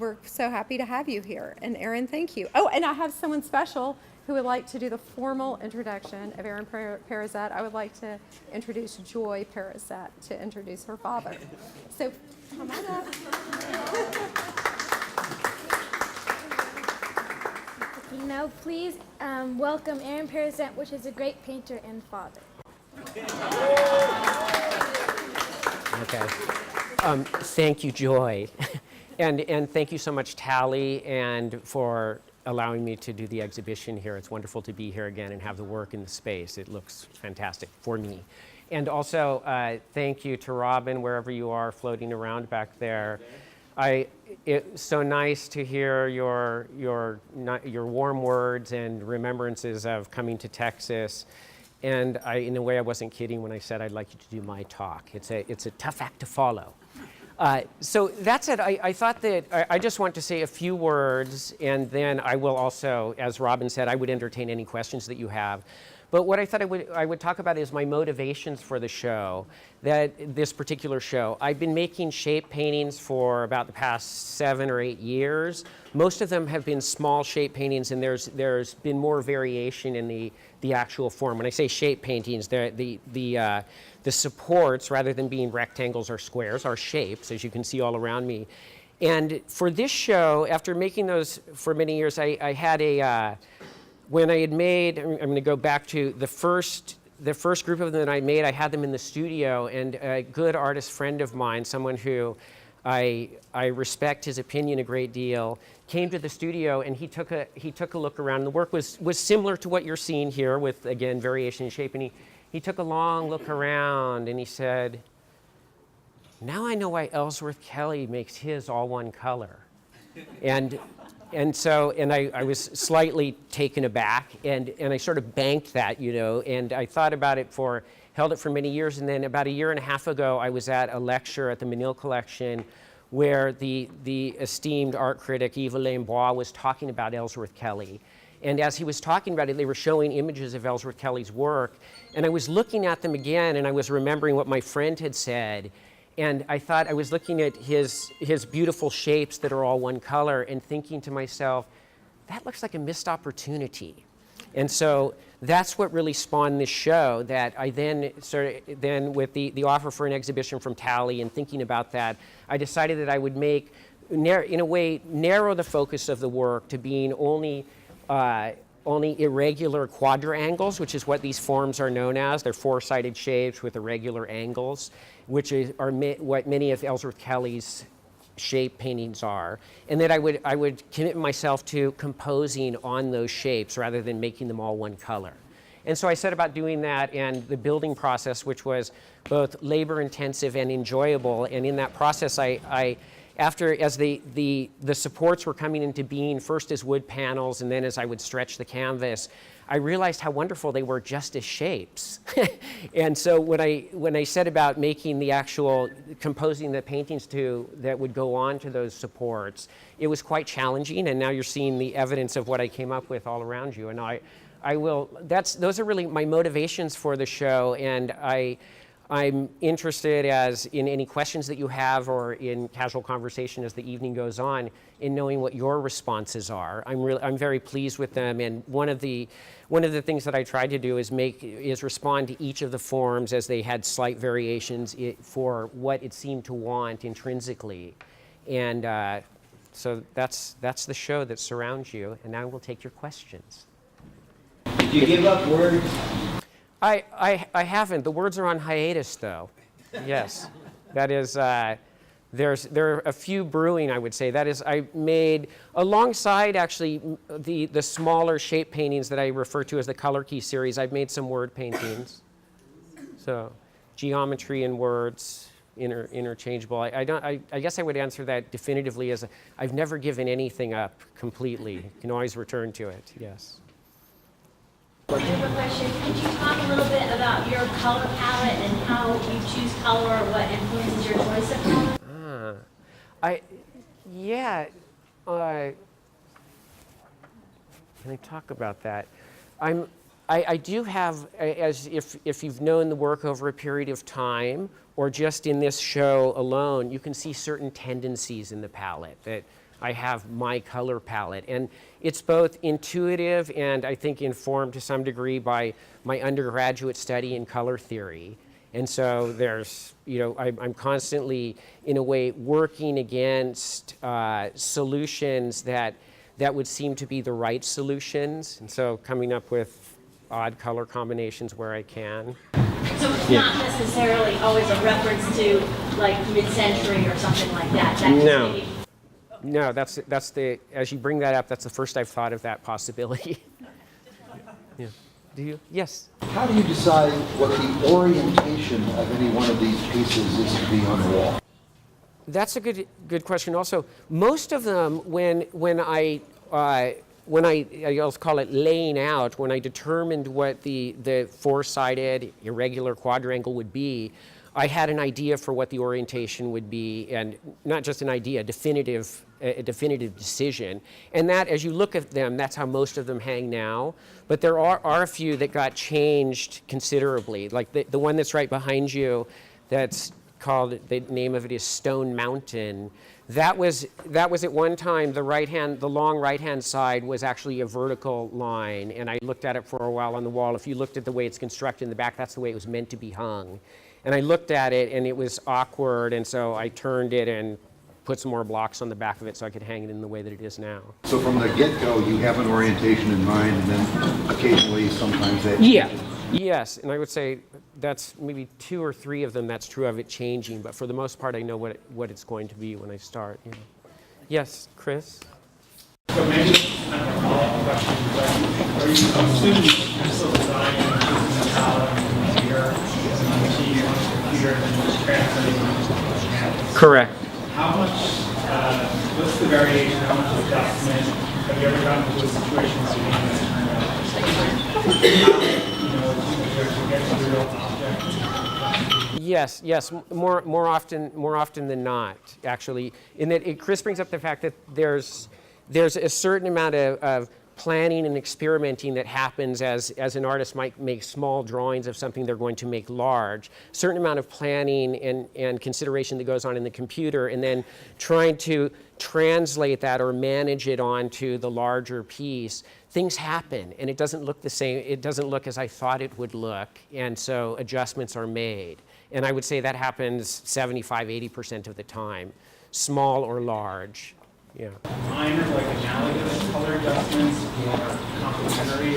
we're so happy to have you here. And Aaron, thank you. Oh, and I have someone special who would like to do the formal introduction of Aaron Parazette. I would like to introduce Joy Parazette to introduce her father. So come on up. Now, please welcome Aaron Parazette, which is a great painter and father. Okay. Thank you, Joy. and thank you so much, Talley, and for allowing me to do the exhibition here. It's wonderful to be here again and have the work in the space. It looks fantastic for me. And also, thank you to Robin, wherever you are floating around back there. It's so nice to hear your warm words and remembrances of coming to Texas. And in a way, I wasn't kidding when I said I'd like you to do my talk. It's a tough act to follow. So that said, I thought that I just want to say a few words, and then I will also, as Robin said, I would entertain any questions that you have. But what I thought I would talk about is my motivations for the show, this particular show. I've been making shape paintings for about the past 7 or 8 years. Most of them have been small shape paintings, and there's been more variation in the actual form. When I say shape paintings, the supports, rather than being rectangles or squares, are shapes, as you can see all around me. And for this show, after making those for many years, I had when I had made, I'm going to go back to the first group of them that I made, I had them in the studio, and a good artist friend of mine, someone who I respect his opinion a great deal, came to the studio, and he took a look around. The work was similar to what you're seeing here with, again, variation in shape, and he took a long look around, and he said, "Now I know why Ellsworth Kelly makes his all one color." And I was slightly taken aback, and I sort of banked that, and I thought about it held it for many years, and then about 1.5 years ago, I was at a lecture at the Menil Collection where the esteemed art critic Yves Lembois was talking about Ellsworth Kelly. And as he was talking about it, they were showing images of Ellsworth Kelly's work, and I was looking at them again, and I was remembering what my friend had said. And I thought I was looking at his beautiful shapes that are all one color and thinking to myself, that looks like a missed opportunity. And so that's what really spawned this show, that I then with the offer for an exhibition from Talley and thinking about that, I decided that I would narrow the focus of the work to being only irregular quadrangles, which is what these forms are known as. They're four-sided shapes with irregular angles, which are what many of Ellsworth Kelly's shape paintings are. And that I would commit myself to composing on those shapes rather than making them all one color. And so I set about doing that, and the building process, which was both labor-intensive and enjoyable. And in that process, as the supports were coming into being, first as wood panels, and then as I would stretch the canvas, I realized how wonderful they were just as shapes. And so when I set about making composing the paintings that would go on to those supports, it was quite challenging, and now you're seeing the evidence of what I came up with all around you. And those are really my motivations for the show, and I'm interested in any questions that you have or in casual conversation as the evening goes on in knowing what your responses are. I'm very pleased with them, and one of the things that I tried to do is respond to each of the forms as they had slight variations for what it seemed to want intrinsically. And so that's the show that surrounds you, and now we'll take your questions. Did you give up words? I haven't. The words are on hiatus, though. Yes. That is, there are a few brewing, I would say. That is, I made, alongside actually the smaller shape paintings that I refer to as the Color Key series, I've made some word paintings. So geometry and words, interchangeable. I guess I would answer that definitively as I've never given anything up completely. You can always return to it, yes. I have a question. Could you talk a little bit about your color palette and how you choose color, what influences your choice of color? Can I talk about that? I do have, as if you've known the work over a period of time, or just in this show alone, you can see certain tendencies in the palette that I have my color palette. And it's both intuitive and I think informed to some degree by my undergraduate study in color theory. And so there's, I'm constantly, in a way, working against solutions that would seem to be the right solutions. And so coming up with odd color combinations where I can. So it's not necessarily always a reference to like mid-century or something like that. No. No, that's the, as you bring that up, that's the first I've thought of that possibility. Yeah. Do you? Yes. How do you decide what the orientation of any one of these pieces is to be on the wall? That's a good question. Also, most of them, when I'll call it laying out, when I determined what the four-sided irregular quadrangle would be, I had an idea for what the orientation would be, and not just an idea, a definitive decision. And that, as you look at them, that's how most of them hang now. But there are a few that got changed considerably. Like the one that's right behind you, that's called, the name of it is Stone Mountain. That was at one time the long right-hand side was actually a vertical line, and I looked at it for a while on the wall. If you looked at the way it's constructed in the back, that's the way it was meant to be hung. And I looked at it, and it was awkward, and so I turned it and put some more blocks on the back of it so I could hang it in the way that it is now. So from the get-go, you have an orientation in mind, and then occasionally, sometimes that Yeah. changes. Yes, and I would say that's maybe 2 or 3 of them that's true of it changing, but for the most part, I know what it's going to be when I start. Yes, Chris? So maybe kind of a follow-up question, but are you assuming pencil design using the palette on the computer, using the key on the computer, and then just translating onto the canvas? Correct. How much, what's the variation, how much adjustment, have you ever gotten into a situation where you want to turn out, to get to the real object? Yes, more often than not, actually. In that, Chris brings up the fact that there's a certain amount of planning and experimenting that happens as an artist might make small drawings of something they're going to make large. A certain amount of planning and consideration that goes on in the computer, and then trying to translate that or manage it onto the larger piece. Things happen, and it doesn't look the same. It doesn't look as I thought it would look, and so adjustments are made. And I would say that happens 75–80% of the time, small or large. Yeah. Minor, like analogous color adjustments or complementary,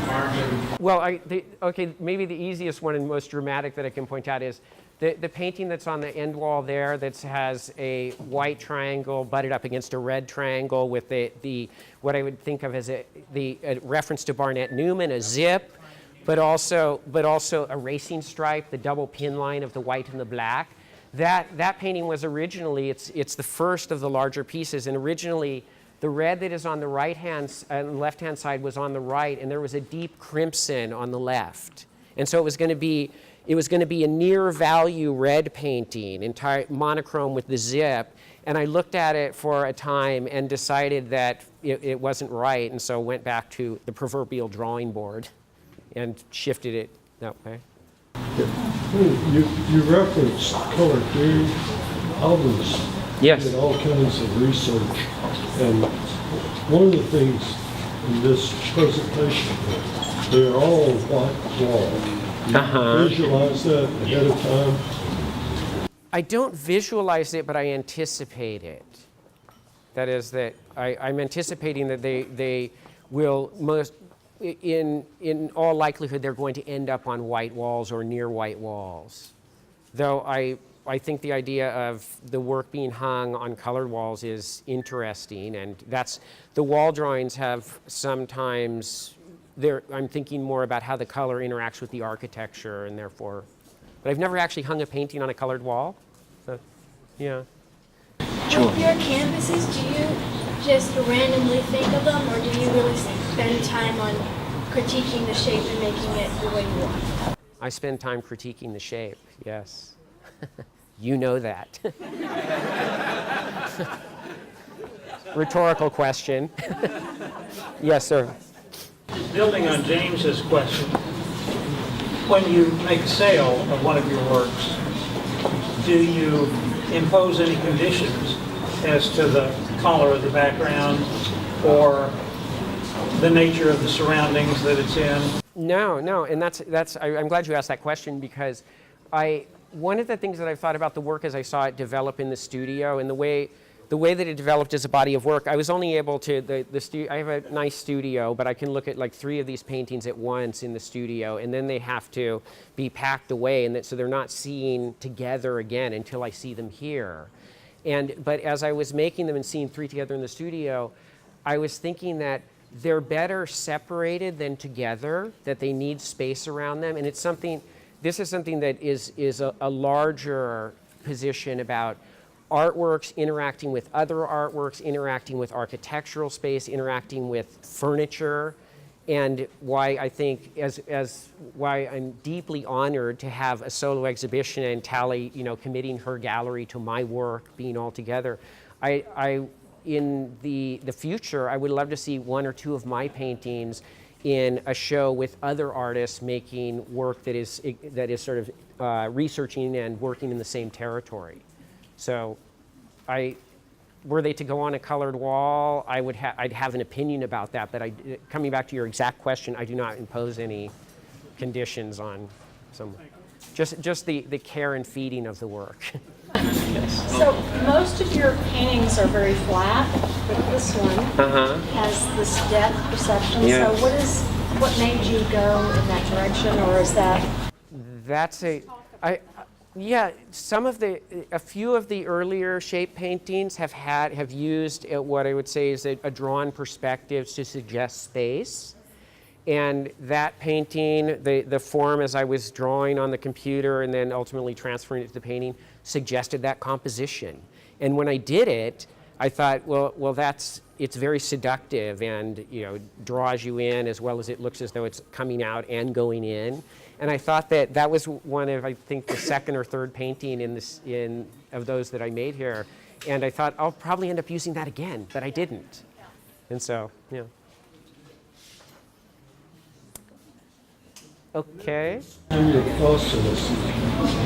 larger? Well, okay, maybe the easiest one and most dramatic that I can point out is the painting that's on the end wall there that has a white triangle butted up against a red triangle with the what I would think of as a reference to Barnett Newman, a zip, but also a racing stripe, the double pin line of the white and the black. That painting was originally, it's the first of the larger pieces, and originally the red that is on the left-hand side was on the right, and there was a deep crimson on the left. And so it was going to be a near value red painting, entire monochrome with the zip, and I looked at it for a time and decided that it wasn't right, and so went back to the proverbial drawing board and shifted it that way. You referenced color theory. I was Yes. did all kinds of research, and one of the things in this presentation, they're all white walls. Uh-huh. Visualize that ahead of time. I don't visualize it, but I anticipate it. That is that I'm anticipating that they will most, in all likelihood, they're going to end up on white walls or near white walls. Though I think the idea of the work being hung on colored walls is interesting, and the wall drawings have sometimes, I'm thinking more about how the color interacts with the architecture, and therefore, but I've never actually hung a painting on a colored wall, so, yeah. With your canvases, do you just randomly think of them, or do you really spend time on critiquing the shape and making it the way you want? I spend time critiquing the shape, yes. You know that. Rhetorical question. Yes, sir. Building on James's question, when you make a sale of one of your works, do you impose any conditions as to the color of the background or the nature of the surroundings that it's in? No, no, and I'm glad you asked that question, because one of the things that I've thought about the work as I saw it develop in the studio, and the way that it developed as a body of work, I was only able to, I have a nice studio, but I can look at like 3 of these paintings at once in the studio, and then they have to be packed away, and so they're not seen together again until I see them here. But as I was making them and seeing 3 together in the studio, I was thinking that they're better separated than together, that they need space around them. And it's something, this is something that is a larger position about artworks interacting with other artworks, interacting with architectural space, interacting with furniture, and why I think, why I'm deeply honored to have a solo exhibition and Talley, committing her gallery to my work, being all together. In the future, I would love to see 1 or 2 of my paintings in a show with other artists making work that is sort of researching and working in the same territory. So, were they to go on a colored wall, I'd have an opinion about that. But coming back to your exact question, I do not impose any conditions on someone. Just the care and feeding of the work. So most of your paintings are very flat, but this one has this depth perception. Yeah. So what made you go in that direction, or is that? Yeah, a few of the earlier shape paintings have used what I would say is a drawn perspective to suggest space. And that painting, the form as I was drawing on the computer and then ultimately transferring it to the painting, suggested that composition. And when I did it, I thought, well, it's very seductive and draws you in, as well as it looks as though it's coming out and going in. And I thought that was one of, I think, the 2nd or 3rd painting of those that I made here. And I thought I'll probably end up using that again, but I didn't. And so, yeah. Okay. In your process,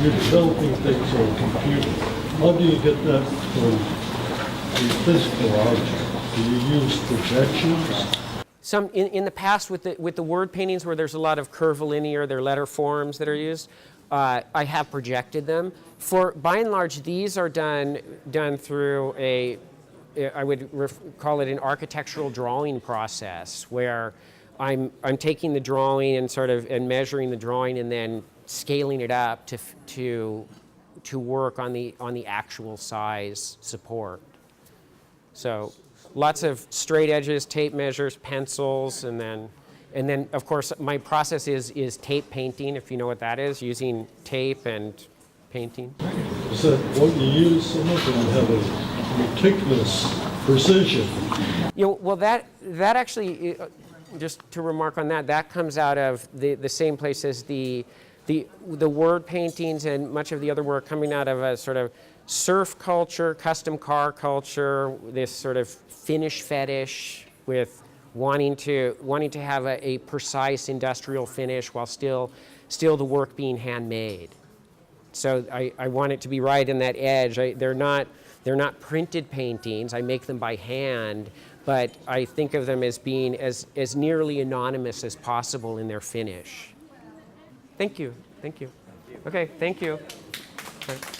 you're developing things on a computer. How do you get that from a physical object? Do you use projections? Some in the past with the word paintings where there's a lot of curvilinear, they're letter forms that are used, I have projected them. By and large, these are done through I would call it an architectural drawing process, where I'm taking the drawing and measuring the drawing and then scaling it up to work on the actual size support. So lots of straight edges, tape measures, pencils, and then of course my process is tape painting, if you know what that is, using tape and painting. Is that what you use? Some of them have a meticulous precision. Well, that actually. Just to remark on that comes out of the same place as the word paintings and much of the other work, coming out of a sort of surf culture, custom car culture, this sort of finish fetish with wanting to have a precise industrial finish while still the work being handmade. So I want it to be right in that edge. They're not printed paintings. I make them by hand. But I think of them as being as nearly anonymous as possible in their finish. Thank you. Okay, thank you. Right.